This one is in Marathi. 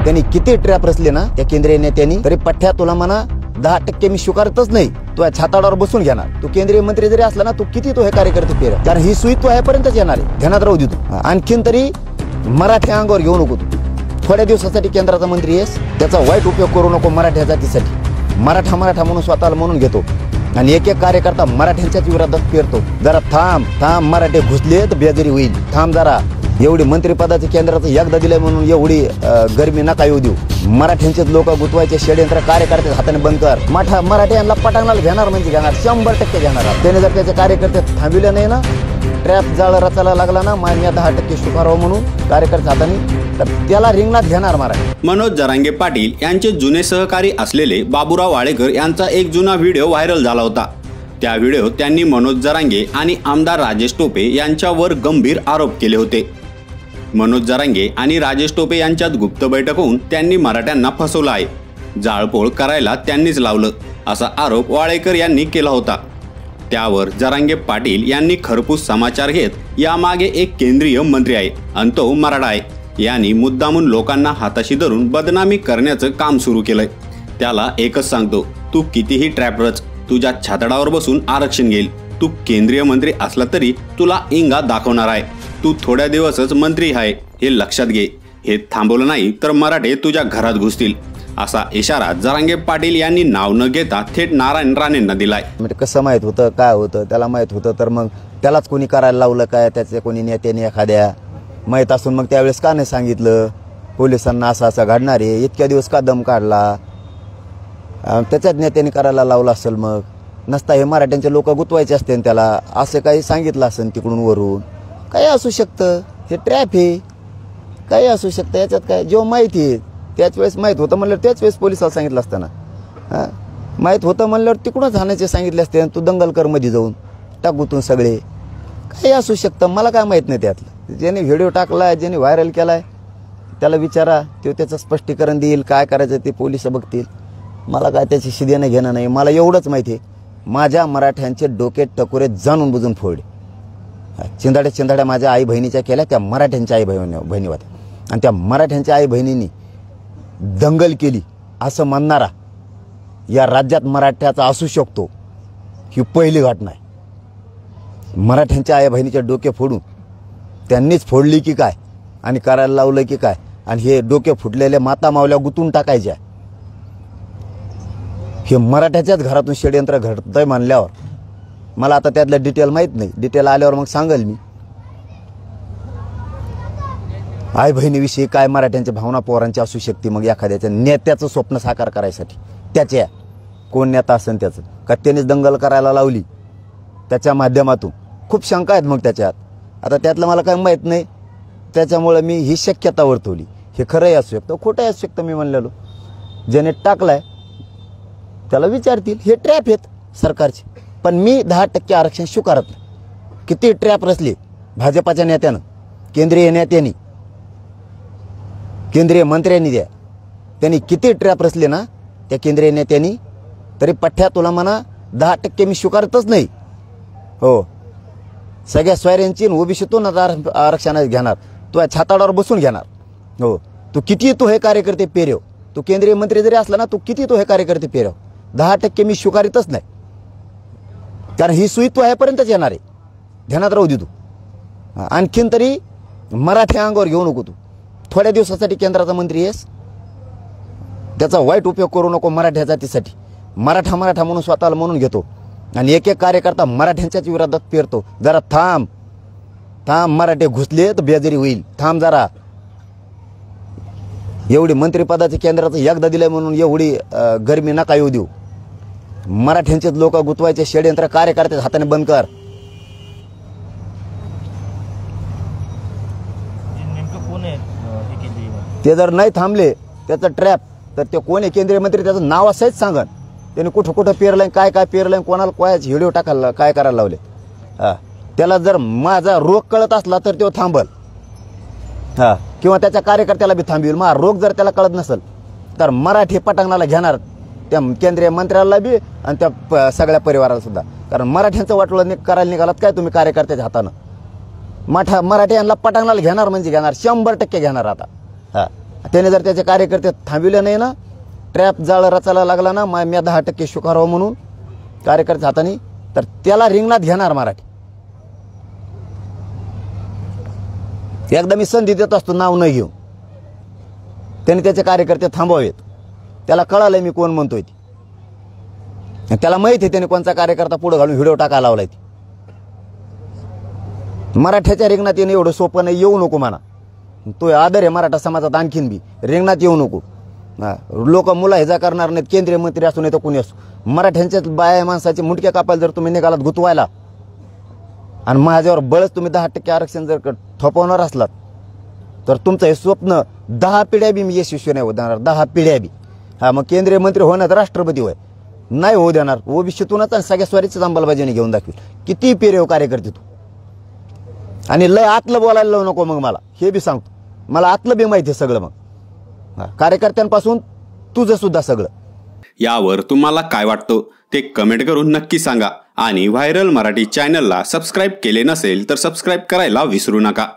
त्यांनी किती ट्रॅप रचले ना त्या केंद्रीय नेत्यांनी, तरी पठ्ठ्या तुला म्हणा 10% मी स्वीकारतच नाही. तू छाताडावर बसून घेणार. तू केंद्रीय मंत्री जरी असला ना, तू किती तो हे कार्यकर्ते पेर, कारण ही सुई तू ह्यापर्यंतच येणार आहे. ध्यानात राहू दे तू. आणखीन तरी मराठ्या अंगावर घेऊ नको तू. थोड्या दिवसासाठी केंद्राचा मंत्री आहेस, त्याचा वाईट उपयोग करू नको मराठ्या जातीसाठी. मराठा म्हणून स्वतःला म्हणून घेतो आणि एक एक कार्यकर्ता मराठ्यांच्याच विरोधात पेरतो. जरा थांब, मराठे घुसले तर बेजारी होईल. थांब जरा. एवढी मंत्रिपदाचे केंद्राचं एकदा दिलंय म्हणून एवढी गरमी नका येऊ देऊ. मराठ्यांचेच लोक गुतवायचे षडयंत्र कार्यकर्ते हाताने बंद कर. मराठ्यांना पटांगणाला घेणार म्हणजे घेणार, 100% घेणार. त्याने जर त्याचे कार्यकर्ते थांबविले नाही ना, ट्रॅप जाळ रचायला लागला ना, मान्य 10% स्वीकारावं म्हणून कार्यकर्ते हाताने, तर त्याला रिंगणात घेणार मराठी. मनोज जरांगे पाटील यांचे जुने सहकारी असलेले बाबूराव वाळेकर यांचा एक जुना व्हिडिओ व्हायरल झाला होता. त्या व्हिडिओत त्यांनी मनोज जरांगे आणि आमदार राजेश टोपे यांच्यावर गंभीर आरोप केले होते. मनोज जरांगे आणि राजेश टोपे यांच्यात गुप्त बैठक होऊन त्यांनी मराठ्यांना फसवलं आहे, जाळपोळ करायला त्यांनीच लावलं, असा आरोप वाळेकर यांनी केला होता. त्यावर जरांगे पाटील यांनी खरपूस समाचार घेत यामागे एक केंद्रीय मंत्री आहे आणि तो मराठा आहे, यांनी मुद्दामून लोकांना हाताशी धरून बदनामी करण्याचं काम सुरू केलंय. त्याला एकच सांगतो, तू कितीही ट्रॅप रच, तुझ्या छातडावर बसून आरक्षण घेईल. तू केंद्रीय मंत्री असला तरी तुला इंगा दाखवणार आहे. तू थोड्या दिवसच मंत्री आहे, हे लक्षात घे. हे थांबवलं नाही तर मराठे तुझ्या घरात घुसतील, असा इशारा जरांगे पाटील यांनी नाव न घेता थेट नारायण राणेंना दिलाय. म्हणजे कसं माहित होतं, काय होतं, त्याला माहित होतं तर मग त्यालाच कोणी करायला लावलं काय, त्याचे कोणी नेत्याने एखाद्या माहीत असून मग त्यावेळेस का नाही सांगितलं पोलिसांना असं घडणार आहे, इतक्या दिवस का दम काढला, त्याच्याच नेत्याने करायला लावलं असेल. मग नसता हे मराठ्यांचे लोक गुतवायचे असते त्याला, असं काही सांगितलं असेल तिकडून वरून. काही असू शकतं, हे ट्रॅप आहे, काही असू शकतं. याच्यात काय, जेव्हा माहिती आहे त्याच वेळेस माहीत होतं म्हणल्यावर त्याच वेळेस पोलिसाला सांगितलं असतं ना. माहीत होतं म्हणल्यावर तिकडूनच हाणायचे सांगितले असते, तू दंगलकर मध्ये जाऊन टाकूतून सगळे. काही असू शकतं, मला काय माहीत नाही त्यातलं. ज्याने व्हिडिओ टाकला, ज्याने व्हायरल केलाय त्याला विचारा, तो त्याचं स्पष्टीकरण देईल, काय करायचं ते पोलिस बघतील. मला काय त्याची शिदेनं घेणं नाही. मला एवढंच माहिती आहे, माझ्या मराठ्यांचे डोके टकोरे जाणून बुजून फोडले. चिंधाड्या माझ्या आई बहिणीच्या केल्या, त्या मराठ्यांच्या आई बहिणी होत्या. आणि त्या मराठ्यांच्या आई बहिणींनी दंगल केली असं म्हणणारा या राज्यात मराठ्याचा असू शकतो, ही पहिली घटना आहे. मराठ्यांच्या आई बहिणीचे डोके फोडून त्यांनीच फोडली की काय आणि करायला लावलं की काय, आणि हे डोके फुटलेले माता मावल्या गुतून टाकायच्या. हे मराठ्याच्याच घरातून षडयंत्र घडतंय म्हणल्यावर मला आता त्यातलं डिटेल माहीत नाही. डिटेल आल्यावर मग सांगेल मी. आई बहिणीविषयी काय मराठ्यांच्या भावना पोरांची असू शकते, मग एखाद्याच्या नेत्याचं स्वप्न साकार करायसाठी, त्याच्या कोण नेता असेल त्याचं का त्यानेच दंगल करायला लावली त्याच्या माध्यमातून, खूप शंका आहेत मग त्याच्यात. आता त्यातलं मला काय माहीत नाही, त्याच्यामुळे मी ही शक्यता वर्तवली. हे खरंही असू शकतं, खोटंही असू शकतं. मी म्हणलेलो ज्याने टाकलाय त्याला विचारतील. हे ट्रॅप आहेत सरकारचे, पण मी 10% आरक्षण स्वीकारत नाही. किती ट्रॅप रचले भाजपाच्या नेत्यानं, केंद्रीय नेत्यांनी, केंद्रीय मंत्र्यांनी, त्यांनी किती ट्रॅप रचले ना त्या केंद्रीय नेत्यांनी, तरी पठ्ठ्या तुला म्हणा 10% मी स्वीकारतच नाही. हो, सगळ्या सोयऱ्यांची ओबीसीतून आरक्षण घेणार, तू छाताडावर बसून घेणार. हो, तू किती तो हे कार्यकर्ते पेरव, तू केंद्रीय मंत्री जरी असला ना, तू किती तो हे कार्यकर्ते पेरव, 10% मी स्वीकारितच नाही, कारण ही सुई तू ह्यापर्यंतच येणार आहे. ध्यानात राहू दे तू. आणखीन तरी मराठ्या अंगावर घेऊ नको तू. थोड्या दिवसासाठी केंद्राचा मंत्री आहेस, त्याचा वाईट उपयोग करू नको मराठ्या जातीसाठी. मराठा म्हणून स्वतःला म्हणून घेतो आणि एक एक कार्यकर्ता मराठ्यांच्याच विरोधात पेरतो. जरा थांब, मराठे घुसले तर बेजारी होईल. थांब जरा. एवढी मंत्रिपदाचे केंद्राचं एकदा दिलंय म्हणून एवढी गरमी नका येऊ देऊ. मराठ्यांचेच लोक गुतवायचे षडयंत्र कार्यकर्ते हाताने बंद कर. ते जर नाही थांबले त्याचं ट्रॅप, तर ते कोण आहे केंद्रीय मंत्री त्याचं नाव असायच सांगन. त्याने कुठं पेरलंय, काय पेरलंय, कोणाला कोणाचे व्हिडिओ टाकायला काय करायला लावले. त्याला जर माझा रोग कळत असला तर तो थांबल, किंवा त्याच्या कार्यकर्त्याला बी थांबवेल. मग रोग जर त्याला कळत नसेल तर मराठी पटांगणाला घेणार, त्या केंद्रीय मंत्र्याला बी आणि त्या सगळ्या परिवाराला सुद्धा. कारण मराठ्यांचं वाटोळं करायला निघालात काय तुम्ही कार्यकर्त्याच्या हातानं. मराठी यांना पटांगणाला घेणार म्हणजे घेणार, 100% घेणार आता. त्याने जर त्याचे कार्यकर्ते थांबविले नाही ना, ट्रॅप जाळ रचायला लागला ना, मी 10% स्वीकारावं म्हणून कार्यकर्ते हाताने, तर त्याला रिंगणात घेणार मराठी. एकदा मी संधी देत असतो नाव न घेऊन. त्याने त्याचे कार्यकर्ते थांबवावेत. त्याला कळालंय मी कोण म्हणतोय ती. त्याला माहिती आहे त्याने कोणता कार्यकर्ता पुढे घालून व्हिडिओ टाकायला लावलाय ती. मराठ्याच्या रिंगणात येणं एवढं सोपं नाही. येऊ नको म्हणा. तो आदर आहे मराठा समाजात. आणखीन बी रिंगणात येऊ नको. लोक मुलाहिजा करणार नाहीत, केंद्रीय मंत्री असू नाही तर कोणी असो. मराठ्यांच्या बाया माणसाचे मुंडके कापायला जर तुम्ही निघालात गुतवायला आणि माझ्यावर बळच तुम्ही 10% आरक्षण जर थोपवणार असलात तर तुमचं हे स्वप्न 10 पिढ्या बी मी यशस्वी नाही होऊ देणार. 10 पिढ्या बी. मग केंद्रीय मंत्री होण्यात राष्ट्रपती होय नाही होऊ देणार. ओबीसीतूनच आणि सगळ्या स्वारीचीच अंमलबजावणी घेऊन दाखवी. किती पेरेव कार्यकर्ते तू. आणि लय आतलं बोलायला लावू नको मग मला. हे बी सांगतो. मला आतलं बी माहिती आहे सगळं. मग कार्यकर्त्यांपासून तुझं सुद्धा सगळं. यावर तुम्हाला काय वाटतं ते कमेंट करून नक्की सांगा. आणि व्हायरल मराठी चॅनलला सबस्क्राईब केले नसेल तर सबस्क्राईब करायला विसरू नका.